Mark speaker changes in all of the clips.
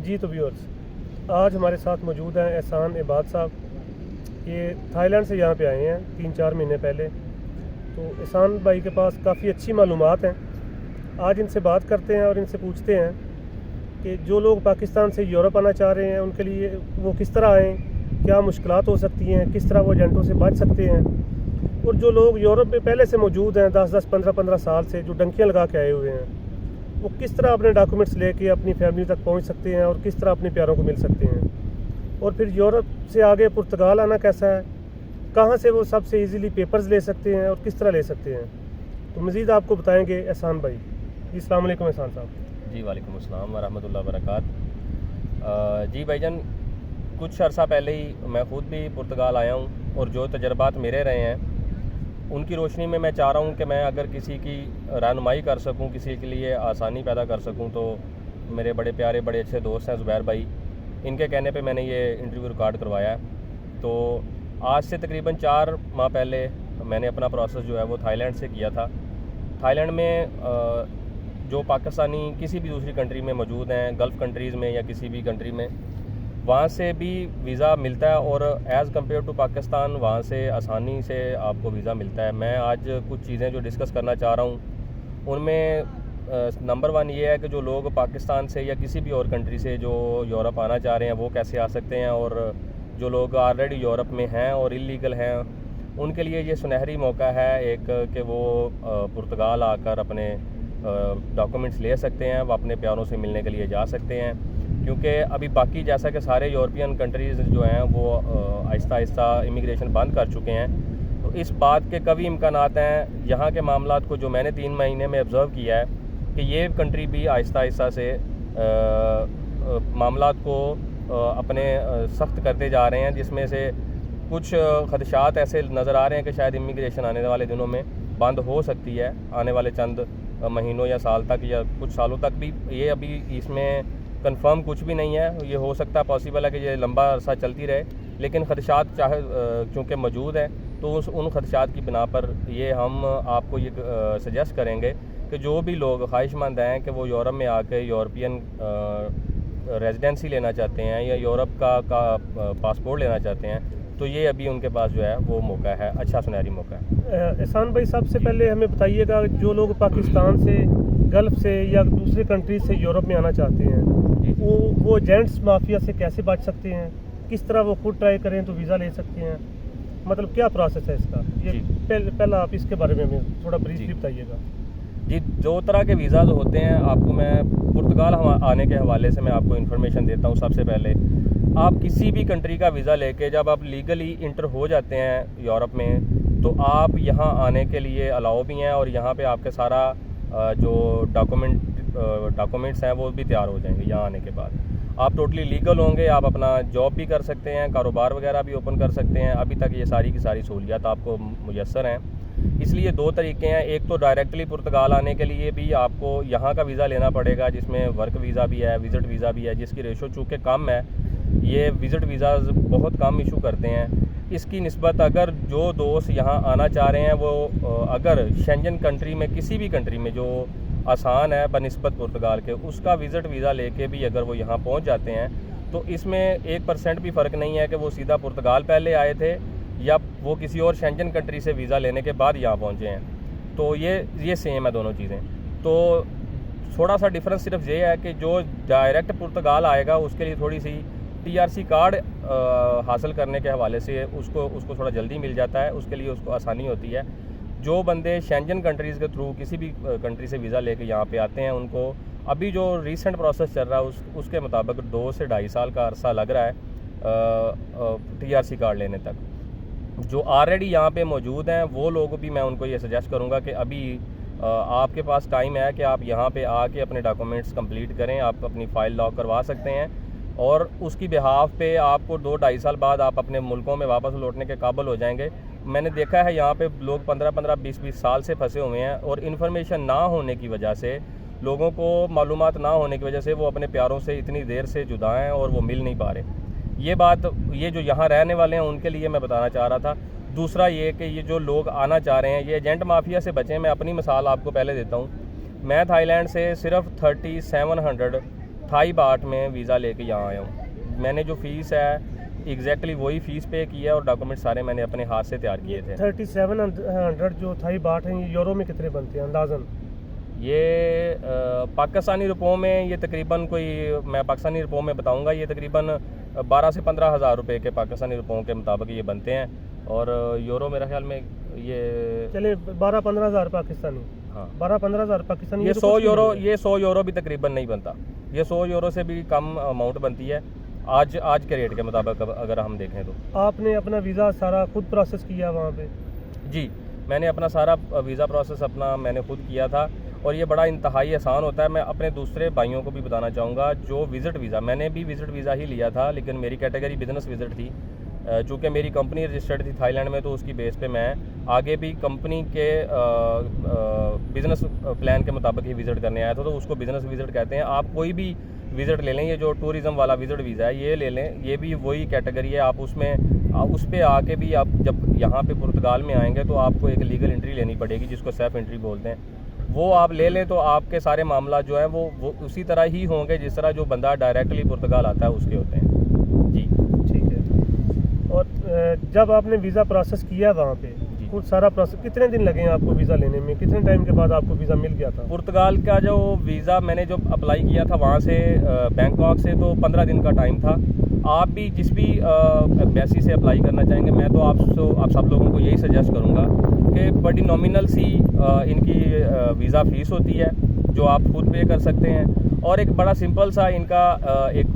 Speaker 1: जी तो व्यूअर्स, आज हमारे साथ मौजूद हैं एहसान इबाद साहब। ये थाईलैंड से यहाँ पे आए हैं 3-4 महीने पहले। तो एहसान भाई के पास काफ़ी अच्छी मालूमात हैं। आज इनसे बात करते हैं और इनसे पूछते हैं कि जो लोग पाकिस्तान से यूरोप आना चाह रहे हैं उनके लिए वो किस तरह आएँ, क्या मुश्किलात हो सकती हैं, किस तरह वो एजेंटों से बच सकते हैं, और जो लोग यूरोप में पहले से मौजूद हैं 10-10, 15-15 साल से, जो डंकियाँ लगा के आए हुए हैं, वो किस तरह अपने डॉक्यूमेंट्स लेके अपनी फैमिली तक पहुंच सकते हैं और किस तरह अपने प्यारों को मिल सकते हैं। और फिर यूरोप से आगे पुर्तगाल आना कैसा है, कहाँ से वो सबसे इजीली पेपर्स ले सकते हैं और किस तरह ले सकते हैं। तो मज़ीद आपको बताएंगे एहसान भाई। जी अस्सलाम वालेकुम एहसान साहब।
Speaker 2: जी वालेकुम अस्सलाम व रहमतुल्लाहि व बरकात। जी भाईजान, कुछ अर्सा पहले ही मैं ख़ुद भी पुर्तगाल आया हूँ और जो तजर्बात मेरे रहे हैं उनकी रोशनी में मैं चाह रहा हूँ कि मैं अगर किसी की रहनुमाई कर सकूँ, किसी के लिए आसानी पैदा कर सकूँ, तो मेरे बड़े प्यारे बड़े अच्छे दोस्त हैं ज़ुबैर भाई, इनके कहने पे मैंने ये इंटरव्यू रिकॉर्ड करवाया है। तो आज से तकरीबन 4 माह पहले मैंने अपना प्रोसेस जो है वो थाईलैंड से किया था। थाईलैंड में जो पाकिस्तानी किसी भी दूसरी कंट्री में मौजूद हैं, गल्फ़ कंट्रीज़ में या किसी भी कंट्री में, वहाँ से भी वीज़ा मिलता है और एज़ कम्पेयर टू पाकिस्तान वहाँ से आसानी से आपको वीज़ा मिलता है। मैं आज कुछ चीज़ें जो डिस्कस करना चाह रहा हूँ उनमें नंबर 1 ये है कि जो लोग पाकिस्तान से या किसी भी और कंट्री से जो यूरोप आना चाह रहे हैं वो कैसे आ सकते हैं, और जो लोग ऑलरेडी यूरोप में हैं और इलीगल हैं उनके लिए ये सुनहरी मौका है एक कि वो पुर्तगाल आकर अपने डॉक्यूमेंट्स ले सकते हैं, वो अपने प्यारों से मिलने के लिए जा सकते हैं। क्योंकि अभी बाकी जैसा कि सारे यूरोपियन कंट्रीज़ जो हैं वो आहिस्ता आहिस्ता इमिग्रेशन बंद कर चुके हैं, तो इस बात के कभी इम्कानात हैं यहाँ के मामलात को जो मैंने 3 महीने में ऑब्ज़र्व किया है कि ये कंट्री भी आहिस्ता आहिस्ता से मामलात को अपने सख्त करते जा रहे हैं, जिसमें से कुछ खदशात ऐसे नज़र आ रहे हैं कि शायद इमिग्रेशन आने वाले दिनों में बंद हो सकती है, आने वाले चंद महीनों या साल तक या कुछ सालों तक भी। ये अभी इसमें कंफर्म कुछ भी नहीं है, ये हो सकता है, पॉसिबल है कि ये लंबा अरसा चलती रहे, लेकिन खदशात चाहे चूँकि मौजूद हैं तो उन खदशात की बिना पर ये हम आपको ये सजेस्ट करेंगे कि जो भी लोग ख्वाहिशमंद हैं कि वो यूरोप में आके यूरोपियन रेजिडेंसी लेना चाहते हैं या यूरोप का पासपोर्ट लेना चाहते हैं, तो ये अभी उनके पास जो है वो मौका है, अच्छा सुनहरी मौका है।
Speaker 1: एहसान भाई, सबसे पहले हमें बताइएगा जो लोग पाकिस्तान से, गल्फ़ से या दूसरी कंट्री से यूरोप में आना चाहते हैं वो एजेंट्स माफिया से कैसे बच सकते हैं, किस तरह वो खुद ट्राई करें तो वीज़ा ले सकते हैं, मतलब क्या प्रोसेस है इसका। ये पहला आप इसके बारे में हमें थोड़ा ब्रीफली बताइएगा।
Speaker 2: जी, 2 तरह के वीज़ाज़ होते हैं। आपको मैं पुर्तगाल आने के हवाले से मैं आपको इन्फॉर्मेशन देता हूँ। सबसे पहले आप किसी भी कंट्री का वीज़ा लेके जब आप लीगली इंटर हो जाते हैं यूरोप में, तो आप यहाँ आने के लिए अलाउ भी हैं और यहाँ पे आपके सारा जो डॉक्यूमेंट्स हैं वो भी तैयार हो जाएंगे। यहाँ आने के बाद आप टोटली लीगल होंगे, आप अपना जॉब भी कर सकते हैं, कारोबार वगैरह भी ओपन कर सकते हैं। अभी तक ये सारी की सारी सहूलियात आपको मुयस्सर हैं। इसलिए 2 तरीके हैं। एक तो डायरेक्टली पुर्तगाल आने के लिए भी आपको यहाँ का वीज़ा लेना पड़ेगा, जिसमें वर्क वीज़ा भी है, विज़िट वीज़ा भी है, जिसकी रेशो चूँकि कम है, ये विज़िट वीज़ाज़ बहुत कम इशू करते हैं। इसकी निस्बत अगर जो दोस्त यहाँ आना चाह रहे हैं वो अगर शेंजन कंट्री में किसी भी कंट्री में जो आसान है बनिस्बत पुर्तगाल के, उसका विज़िट वीज़ा लेके भी अगर वो यहाँ पहुँच जाते हैं तो इसमें 1% भी फ़र्क नहीं है कि वो सीधा पुर्तगाल पहले आए थे या वो किसी और शेंजन कंट्री से वीज़ा लेने के बाद यहाँ पहुँचे हैं। तो ये सेम है दोनों चीज़ें। तो थोड़ा सा डिफरेंस सिर्फ ये है कि जो डायरेक्ट पुर्तगाल आएगा उसके लिए थोड़ी सी TRC कार्ड हासिल करने के हवाले से उसको थोड़ा जल्दी मिल जाता है, उसके लिए उसको आसानी होती है। जो बंदे शेंजन कंट्रीज़ के थ्रू किसी भी कंट्री से वीज़ा लेके यहाँ पे आते हैं, उनको अभी जो रीसेंट प्रोसेस चल रहा है उसके मुताबिक 2 से 2.5 साल का अरसा लग रहा है TRC कार्ड लेने तक। जो ऑलरेडी यहाँ पे मौजूद हैं वो लोग भी मैं उनको ये सजेस्ट करूँगा कि अभी आपके पास टाइम है कि आप यहाँ पे आके अपने डॉक्यूमेंट्स कंप्लीट करें, आप अपनी फ़ाइल लॉक करवा सकते हैं और उसकी बिहाफ पे आपको 2-2.5 साल बाद आप अपने मुल्कों में वापस लौटने के काबिल हो जाएंगे। मैंने देखा है यहाँ पे लोग 15-15, 20-20 साल से फंसे हुए हैं और इन्फॉर्मेशन ना होने की वजह से, लोगों को मालूमात ना होने की वजह से वो अपने प्यारों से इतनी देर से जुदा हैं और वो मिल नहीं पा रहे। ये जो यहाँ रहने वाले हैं उनके लिए मैं बताना चाह रहा था। दूसरा ये कि ये जो लोग आना चाह रहे हैं ये एजेंट माफिया से बचें। मैं अपनी मिसाल आपको पहले देता हूँ। मैं थाईलैंड से सिर्फ 3700 थाई बाट में वीज़ा लेके यहाँ आया हूँ। मैंने जो फ़ीस है एग्जैक्टली वही फ़ीस पे की है और डॉक्यूमेंट सारे मैंने अपने हाथ से तैयार किए थे।
Speaker 1: 3700 जो थाई बाट हैं, ये यूरो में कितने बनते हैं अंदाज़न?
Speaker 2: ये पाकिस्तानी रुपयों में ये तकरीबन मैं पाकिस्तानी रुपयों में बताऊंगा, ये तकरीबन 12 से 15 हज़ार रुपये के पाकिस्तानी रुपयों के मुताबिक ये बनते हैं और यूरो मेरे ख्याल में ये
Speaker 1: चले 12-15 हज़ार पाकिस्तानी।
Speaker 2: हाँ
Speaker 1: 12-15 हज़ार पाकिस्तानी।
Speaker 2: ये
Speaker 1: तो
Speaker 2: 100
Speaker 1: कुछ भी
Speaker 2: यूरो
Speaker 1: नहीं है।
Speaker 2: ये 100 यूरो भी तकरीबन नहीं बनता, ये 100 यूरो से भी कम अमाउंट बनती है आज के रेट के मुताबिक अगर हम देखें तो।
Speaker 1: आपने अपना वीज़ा सारा खुद प्रोसेस किया वहाँ पे?
Speaker 2: जी, मैंने अपना सारा वीज़ा प्रोसेस मैंने खुद किया था और ये बड़ा इंतहाई आसान होता है। मैं अपने दूसरे भाइयों को भी बताना चाहूँगा जो विज़िट वीज़ा, मैंने भी विज़िट वीज़ा ही लिया था लेकिन मेरी कैटेगरी बिज़नेस विज़िट थी। चूँकि मेरी कंपनी रजिस्टर्ड थी थाईलैंड में तो उसकी बेस पे मैं आगे भी कंपनी के बिज़नेस प्लान के मुताबिक ही विज़िट करने आया था, तो उसको बिज़नेस विज़िट कहते हैं। आप कोई भी विज़िट ले लें, ये जो टूरिज़म वाला विज़िट वीज़ा है ये ले लें, ये भी वही कैटेगरी है। आप उस पर आके भी आप जब यहाँ पे पुर्तगाल में आएंगे तो आपको एक लीगल एंट्री लेनी पड़ेगी जिसको सेल्फ एंट्री बोलते हैं। वो आप ले लें तो आपके सारे मामला जो है वो उसी तरह ही होंगे जिस तरह जो बंदा डायरेक्टली पुर्तगाल आता है उसके होते हैं। जी
Speaker 1: ठीक है। और जब आपने वीज़ा प्रोसेस किया वहाँ पे, खुद सारा प्रोसेस, कितने दिन लगे हैं आपको वीज़ा लेने में? कितने टाइम के बाद आपको वीज़ा मिल गया था?
Speaker 2: पुर्तगाल का जो वीज़ा मैंने जो अप्लाई किया था वहाँ से बैंकॉक से, तो 15 दिन का टाइम था। आप भी जिस भी एम्बेसी से अप्लाई करना चाहेंगे, मैं तो आप सब लोगों को यही सजेस्ट करूँगा कि बड़ी नॉमिनल सी इनकी वीज़ा फ़ीस होती है जो आप खुद पे कर सकते हैं और एक बड़ा सिंपल सा इनका एक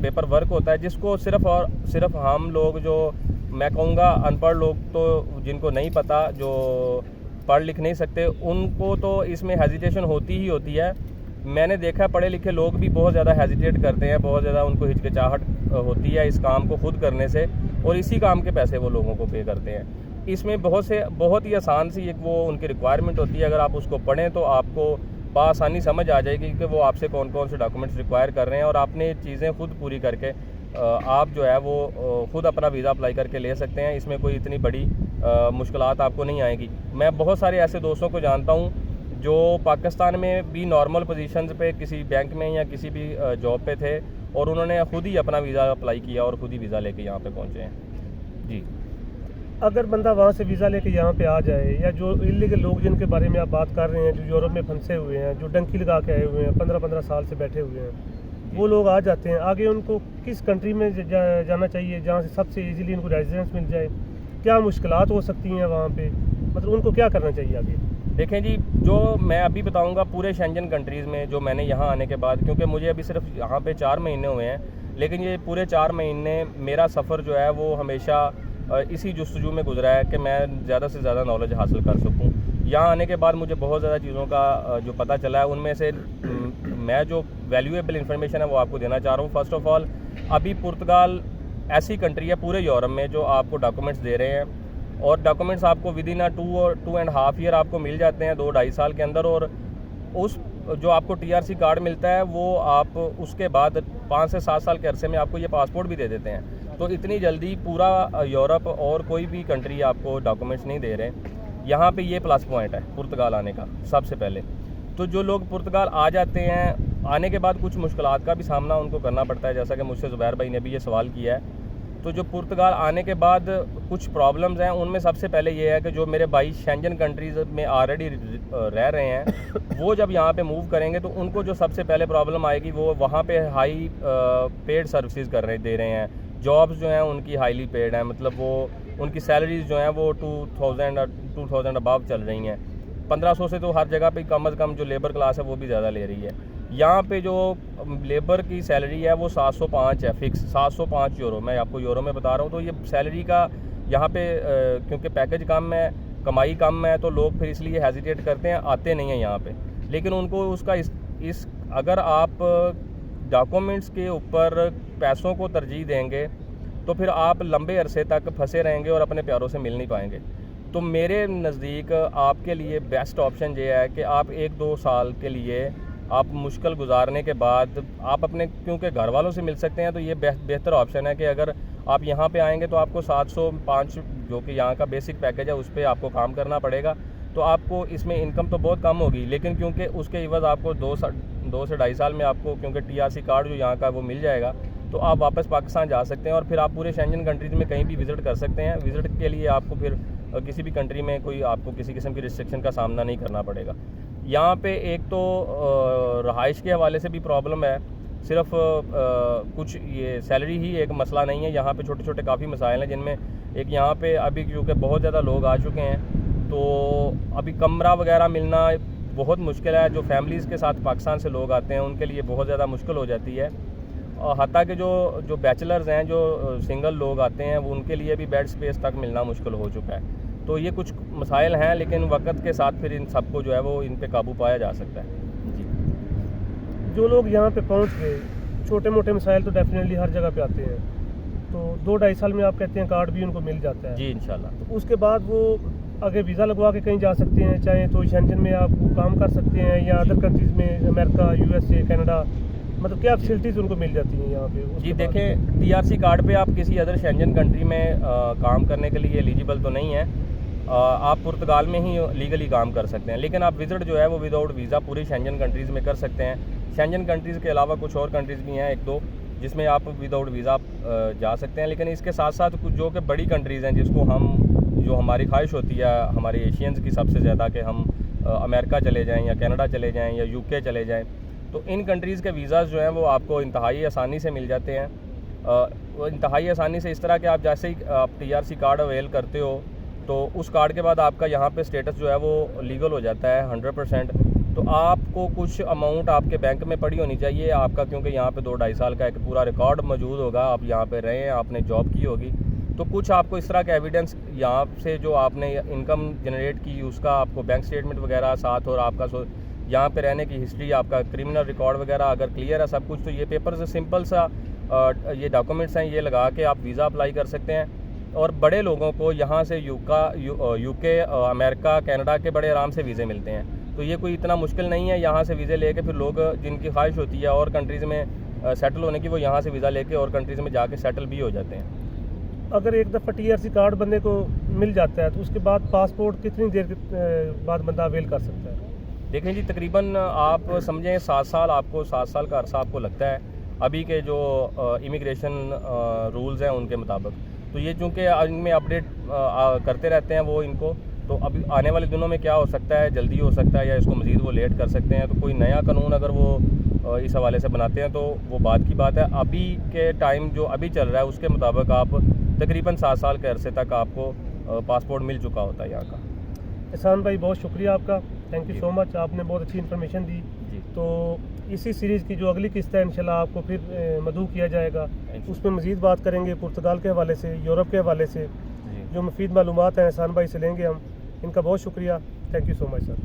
Speaker 2: पेपर वर्क होता है जिसको सिर्फ हम लोग, जो मैं कहूँगा अनपढ़ लोग, तो जिनको नहीं पता, जो पढ़ लिख नहीं सकते, उनको तो इसमें हेजिटेशन होती ही होती है। मैंने देखा पढ़े लिखे लोग भी बहुत ज़्यादा हेजिटेट करते हैं, बहुत ज़्यादा उनको हिचकिचाहट होती है इस काम को खुद करने से और इसी काम के पैसे वो लोगों को पे करते हैं। इसमें बहुत ही आसान सी एक वो उनकी रिक्वायरमेंट होती है। अगर आप उसको पढ़ें तो आपको बआसानी समझ आ जाएगी कि वो आपसे कौन कौन से डॉक्यूमेंट्स रिक्वायर कर रहे हैं और आपने चीज़ें खुद पूरी करके आप जो है वो खुद अपना वीज़ा अप्लाई करके ले सकते हैं। इसमें कोई इतनी बड़ी मुश्किलात आपको नहीं आएगी। मैं बहुत सारे ऐसे दोस्तों को जानता हूँ जो पाकिस्तान में भी नॉर्मल पोजीशंस पे किसी बैंक में या किसी भी जॉब पे थे और उन्होंने खुद ही अपना वीज़ा अप्लाई किया और खुद ही वीज़ा लेके यहाँ पे पहुँचे हैं। जी,
Speaker 1: अगर बंदा वहाँ से वीज़ा लेके यहाँ पे आ जाए, या जो इलीगल लोग जिनके बारे में आप बात कर रहे हैं, जो यूरोप में फंसे हुए हैं, जो डंकी लगा के आए हुए हैं, 15-15 साल से बैठे हुए हैं, वो लोग आ जाते हैं, आगे उनको किस कंट्री में जाना चाहिए जहाँ से सबसे इजीली उनको रेजिडेंस मिल जाए? क्या मुश्किलात हो सकती हैं वहाँ पे, मतलब उनको क्या करना चाहिए आगे?
Speaker 2: देखें जी, जो मैं अभी बताऊंगा पूरे शेंजन कंट्रीज़ में जो मैंने यहाँ आने के बाद, क्योंकि मुझे अभी सिर्फ यहाँ पे 4 महीने हुए हैं, लेकिन ये पूरे 4 महीने मेरा सफ़र जो है वो हमेशा इसी जुस्तजू में गुजरा है कि मैं ज़्यादा से ज़्यादा नॉलेज हासिल कर सकूँ। यहाँ आने के बाद मुझे बहुत ज़्यादा चीज़ों का जो पता चला है, उनमें से मैं जो वैल्यूएबल इन्फॉर्मेशन है वो आपको देना चाह रहा हूँ। फ़र्स्ट ऑफ़ ऑल, अभी पुर्तगाल ऐसी कंट्री है पूरे यूरोप में जो आपको डॉक्यूमेंट्स दे रहे हैं और डॉक्यूमेंट्स आपको विद इन 2.5 ईयर आपको मिल जाते हैं, 2-2.5 साल के अंदर। और उस जो आपको TRC कार्ड मिलता है वो आप उसके बाद 5 से 7 साल के अरसे में आपको ये पासपोर्ट भी दे देते हैं। तो इतनी जल्दी पूरा यूरोप और कोई भी कंट्री आपको डॉक्यूमेंट्स नहीं दे रहे। यहाँ पे ये प्लस पॉइंट है पुर्तगाल आने का सबसे पहले। तो जो लोग पुर्तगाल आ जाते हैं, आने के बाद कुछ मुश्किलात का भी सामना उनको करना पड़ता है, जैसा कि मुझसे ज़ुबैर भाई ने भी ये सवाल किया है। तो जो पुर्तगाल आने के बाद कुछ प्रॉब्लम्स हैं, उनमें सबसे पहले ये है कि जो मेरे भाई शेंजन कंट्रीज़ में ऑलरेडी रह रहे हैं, वो जब यहाँ पे मूव करेंगे तो उनको जो सबसे पहले प्रॉब्लम आएगी वो वहाँ पे हाई पेड सर्विसेज दे रहे हैं। जॉब्स जो हैं उनकी हाईली पेड हैं, मतलब वो उनकी सैलरीज जो हैं वो 2000 अबव चल रही हैं। 1500 से तो हर जगह पे कम अज़ कम जो लेबर क्लास है वो भी ज़्यादा ले रही है। यहाँ पे जो लेबर की सैलरी है वो 705 है, फिक्स 705 यूरो। मैं आपको यूरो में बता रहा हूँ। तो ये सैलरी का यहाँ पे क्योंकि पैकेज कम है, कमाई कम है, तो लोग फिर इसलिए हेजिटेट करते हैं, आते नहीं हैं यहाँ पे। लेकिन उनको उसका इस अगर आप डॉक्यूमेंट्स के ऊपर पैसों को तरजीह देंगे तो फिर आप लंबे अरसे तक फंसे रहेंगे और अपने प्यारों से मिल नहीं पाएंगे। तो मेरे नज़दीक आपके लिए बेस्ट ऑप्शन ये है कि आप 1-2 साल के लिए आप मुश्किल गुजारने के बाद आप अपने, क्योंकि घर वालों से मिल सकते हैं, तो ये बेहतर ऑप्शन है कि अगर आप यहाँ पे आएंगे तो आपको 705 जो कि यहाँ का बेसिक पैकेज है उस पर आपको काम करना पड़ेगा। तो आपको इसमें इनकम तो बहुत कम होगी, लेकिन क्योंकि उसके इवज़ आपको 2 से 2.5 साल में आपको क्योंकि TRC कार्ड जो यहाँ का वो मिल जाएगा, तो आप वापस पाकिस्तान जा सकते हैं और फिर आप पूरे शेंजन कंट्रीज़ में कहीं भी विज़िट कर सकते हैं। विज़िट के लिए आपको फिर किसी भी कंट्री में कोई आपको किसी किस्म की रिस्ट्रिक्शन का सामना नहीं करना पड़ेगा। यहाँ पे एक तो रहाइश के हवाले से भी प्रॉब्लम है, सिर्फ कुछ ये सैलरी ही एक मसला नहीं है, यहाँ पे छोटे छोटे काफ़ी मसाइल हैं, जिनमें एक यहाँ पे अभी क्योंकि बहुत ज़्यादा लोग आ चुके हैं, तो अभी कमरा वगैरह मिलना बहुत मुश्किल है। जो फैमिलीज़ के साथ पाकिस्तान से लोग आते हैं उनके लिए बहुत ज़्यादा मुश्किल हो जाती है, और हत्ता कि जो बैचलर्स हैं, जो सिंगल लोग आते हैं, वो उनके लिए भी बेड स्पेस तक मिलना मुश्किल हो चुका है। तो ये कुछ मसाइल हैं, लेकिन वक्त के साथ फिर इन सबको जो है वो इन पे काबू पाया जा सकता है। जी,
Speaker 1: जो लोग यहाँ पे पहुँच गए, छोटे मोटे मसाइल तो डेफिनेटली हर जगह पे आते हैं, तो 2-2.5 साल में आप कहते हैं कार्ड भी उनको मिल जाता है
Speaker 2: जी इंशाल्लाह।
Speaker 1: तो उसके बाद वो आगे वीज़ा लगवा के कहीं जा सकते हैं, चाहे तो शेंजन में आप काम कर सकते हैं या अदर कंट्रीज़ में, अमेरिका, USA, कनाडा, मतलब क्या फैसिलिटीज़ उनको मिल जाती हैं यहाँ पे?
Speaker 2: जी देखें, TRC कार्ड पे आप किसी अदर शेंजन कंट्री में काम करने के लिए एलिजिबल तो नहीं है। आप पुर्तगाल में ही लीगली काम कर सकते हैं, लेकिन आप विज़िट जो है वो विदाउट वीज़ा पूरी शेंजन कंट्रीज़ में कर सकते हैं। शेंजन कंट्रीज़ के अलावा कुछ और कंट्रीज़ भी हैं 1-2 जिसमें आप विदाउट वीज़ा जा सकते हैं, लेकिन इसके साथ साथ कुछ जो कि बड़ी कंट्रीज़ हैं जिसको जो हमारी ख्वाहिश होती है हमारे एशियंस की सबसे ज़्यादा कि हम अमेरिका चले जाएँ या कनाडा चले जाएँ या UK चले जाएँ, तो इन कंट्रीज़ के वीज़ाज़ जो हैं वो आपको इंतहाई आसानी से मिल जाते हैं। वो इंतहाई आसानी से इस तरह कि आप जैसे ही आप TRC कार्ड अवेल करते हो, तो उस कार्ड के बाद आपका यहाँ पे स्टेटस जो है वो लीगल हो जाता है 100%। तो आपको कुछ अमाउंट आपके बैंक में पड़ी होनी चाहिए आपका, क्योंकि यहाँ पे 2-2.5 साल का एक पूरा रिकॉर्ड मौजूद होगा, आप यहाँ पे रहे हैं, आपने जॉब की होगी, तो कुछ आपको इस तरह का एविडेंस यहाँ से जो आपने इनकम जनरेट की उसका आपको बैंक स्टेटमेंट वगैरह साथ, और आपका यहाँ पे रहने की हिस्ट्री, आपका क्रिमिनल रिकॉर्ड वगैरह अगर क्लियर है सब कुछ, तो ये पेपर से सिंपल सा ये डॉक्यूमेंट्स हैं, ये लगा के आप वीज़ा अप्लाई कर सकते हैं। और बड़े लोगों को यहाँ से UK, अमेरिका, कनाडा के बड़े आराम से वीज़े मिलते हैं, तो ये कोई इतना मुश्किल नहीं है। यहाँ से वीज़े लेके फिर लोग जिनकी ख्वाहिश होती है और कंट्रीज़ में सेटल होने की, वो यहाँ से वीज़ा लेके और कंट्रीज़ में जाके सेटल भी हो जाते हैं।
Speaker 1: अगर एक दफ़ा TRC कार्ड बंदे को मिल जाता है तो उसके बाद पासपोर्ट कितनी देर बाद बंदा अवेल कर सकता है?
Speaker 2: देखें जी, तकरीबन आप समझें 7 साल का अरसा आपको लगता है अभी के जो इमिग्रेशन रूल्स हैं उनके मुताबिक। तो ये चूँकि इनमें अपडेट करते रहते हैं वो इनको, तो अभी आने वाले दिनों में क्या हो सकता है, जल्दी हो सकता है या इसको मज़ीद वो लेट कर सकते हैं। तो कोई नया कानून अगर वो इस हवाले से बनाते हैं तो वो बात की बात है। अभी के टाइम जो अभी चल रहा है उसके मुताबिक आप तकरीबन 7 साल के अरसे तक आपको पासपोर्ट मिल चुका होता है यहाँ का।
Speaker 1: एहसान भाई, बहुत शुक्रिया आपका, थैंक यू सो मच, आपने बहुत अच्छी इन्फॉर्मेशन दी।
Speaker 2: जी,
Speaker 1: तो इसी सीरीज़ की जो अगली किस्त है इंशाल्लाह आपको फिर मदऊ किया जाएगा, उसमें मज़ीद बात करेंगे पुर्तगाल के हवाले से, यूरोप के हवाले से,
Speaker 2: जी।
Speaker 1: जो मुफीद मालूमात हैं एहसान भाई से लेंगे हम। इनका बहुत शुक्रिया, thank you so much sir.